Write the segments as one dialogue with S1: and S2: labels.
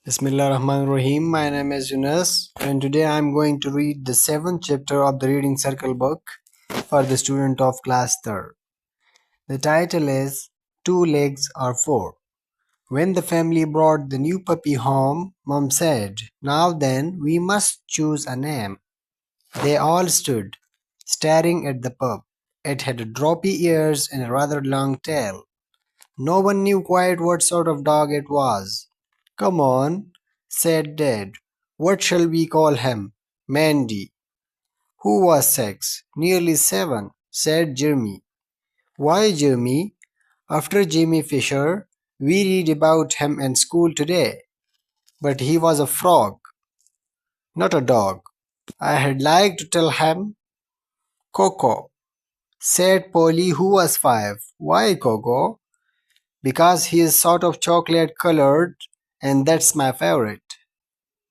S1: Bismillah Rahman Rahim. My name is Yunus, and today I am going to read the 7th chapter of the Reading Circle book for the student of class 3rd. The title is Two Legs or Four. When the family brought the new puppy home, Mom said, "Now then, we must choose a name." They all stood, staring at the pup. It had droppy ears and a rather long tail. No one knew quite what sort of dog it was. "Come on," said Dad. "What shall we call him?" "Mandy." "Who was 6?" "Nearly 7," said Jeremy. "Why, Jeremy?" "After Jamie Fisher. We read about him in school today." "But he was a frog, not a dog." "I had liked to tell him Coco," said Polly, who was 5. "Why Coco?" "Because he is sort of chocolate colored, and that's my favorite."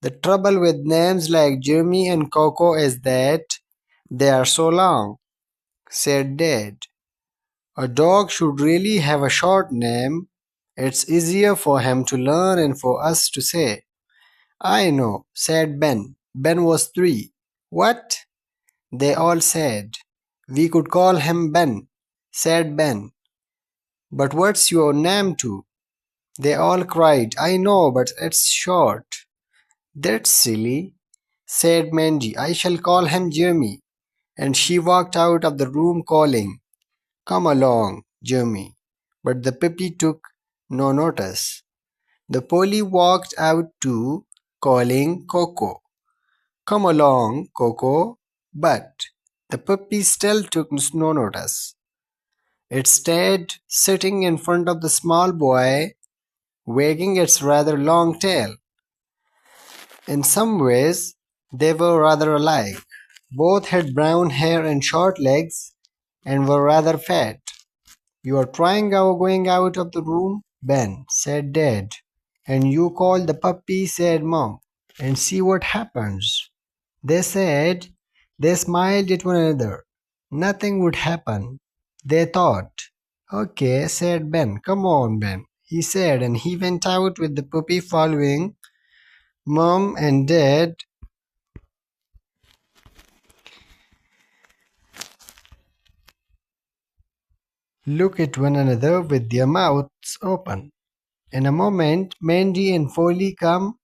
S1: The trouble with names like Jeremy and Coco is that they are so long, said Dad. "A dog should really have a short name. It's easier for him to learn and for us to say." "I know," said Ben. Ben was 3. "What?" they all said. "We could call him Ben," said Ben. "But what's your name too?" they all cried. "I know, but it's short." "That's silly," said Mandy. "I shall call him Jeremy." And she walked out of the room calling, "Come along, Jeremy." But the puppy took no notice. The Polly walked out too, calling Coco. "Come along, Coco." But the puppy still took no notice. It stayed sitting in front of the small boy, wagging its rather long tail. In some ways, they were rather alike. Both had brown hair and short legs, and were rather fat. "You are going out of the room, Ben," said Dad. "And you call the puppy," said Mom, "and see what happens." They said. They smiled at one another. Nothing would happen, they thought. "Okay," said Ben. "Come on, Ben," he said, and he went out with the puppy following Mom and Dad. Look at one another with their mouths open. In a moment, Mandy and Foley come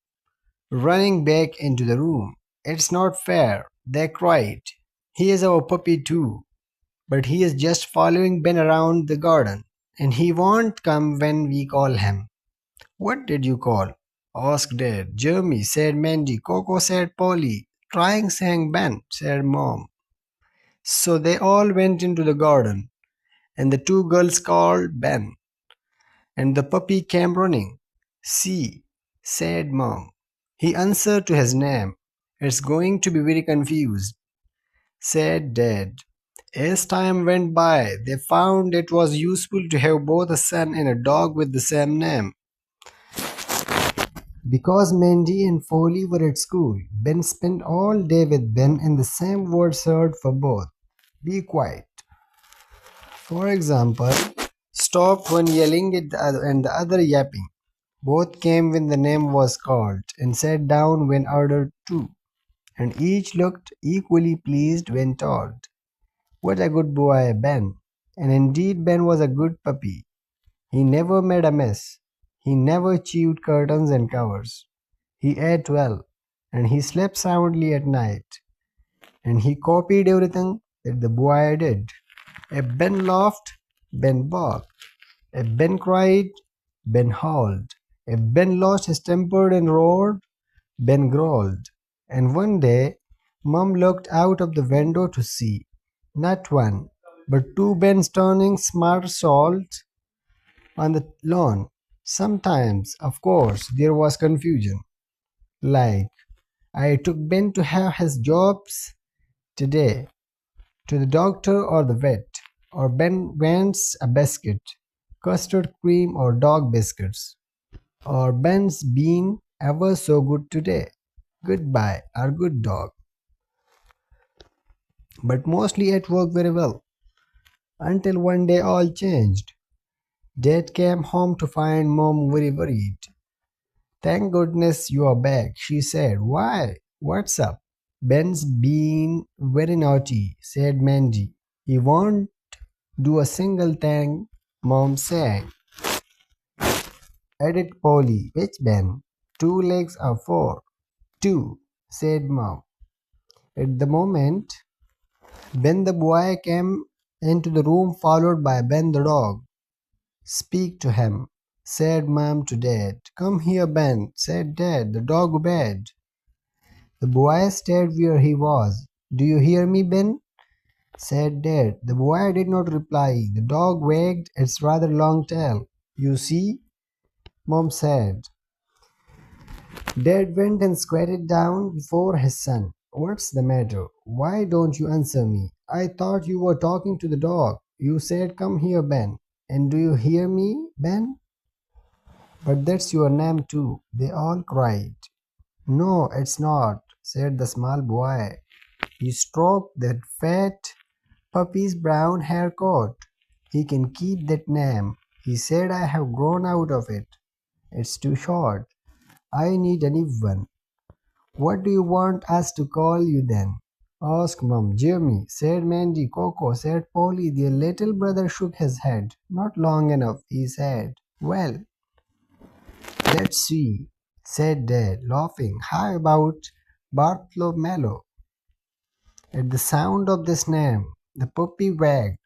S1: running back into the room. "It's not fair," they cried. "He is our puppy too, but he is just following Ben around the garden, and he won't come when we call him." "What did you call?" asked Dad. "Jeremy," said Mandy. "Coco," said Polly. "Trying saying Ben," said Mom. So they all went into the garden, and the two girls called Ben, and the puppy came running. "See," said Mom. "He answered to his name." "It's going to be very confused," said Dad. As time went by, they found it was useful to have both a son and a dog with the same name. Because Mandy and Foley were at school, Ben spent all day with Ben, and the same word served for both. Be quiet, for example, stopped one yelling at the other and the other yapping. Both came when the name was called, and sat down when ordered to, and each looked equally pleased when told. "What a good boy, Ben!" And indeed Ben was a good puppy. He never made a mess. He never chewed curtains and covers. He ate well, and he slept soundly at night, and he copied everything that the boy did. If Ben laughed, Ben barked. If Ben cried, Ben howled. If Ben lost his temper and roared, Ben growled. And one day, Mum looked out of the window to see, not one, but two Bens turning somersaults on the lawn. Sometimes, of course, there was confusion. Like, I took Ben to have his jobs today, to the doctor or the vet, or Ben wants a biscuit, custard cream or dog biscuits, or Ben's been ever so good today. Goodbye, our good dog. But mostly it worked very well, until one day all changed. Dad came home to find Mom very worried. Thank goodness you are back, she said. Why? What's up? Ben's been very naughty, said Mandy. He won't do a single thing, Mom said. Added Polly. Which Ben? 2 legs or 4? 2, said Mom. At the moment, Ben the boy came into the room followed by Ben the dog. Speak to him, said Mom to Dad. Come here, Ben, said Dad. The dog obeyed. The boy stayed where he was. Do you hear me, Ben? Said Dad. The boy did not reply. The dog wagged its rather long tail. You see? Mom said. Dad went and squatted down before his son. What's the matter? Why don't you answer me? I thought you were talking to the dog. You said, come here, Ben. And do you hear me, Ben? But that's your name too, they all cried. No, it's not, said the small boy. He stroked that fat puppy's brown hair coat. He can keep that name. He said I have grown out of it. It's too short. I need a new one. What do you want us to call you then? Asked Mum. Jimmy, said Mandy. Coco, said Polly. Their little brother shook his head. Not long enough, he said. Well, let's see, said Dad, laughing. How about Bartholomew? At the sound of this name, the puppy wagged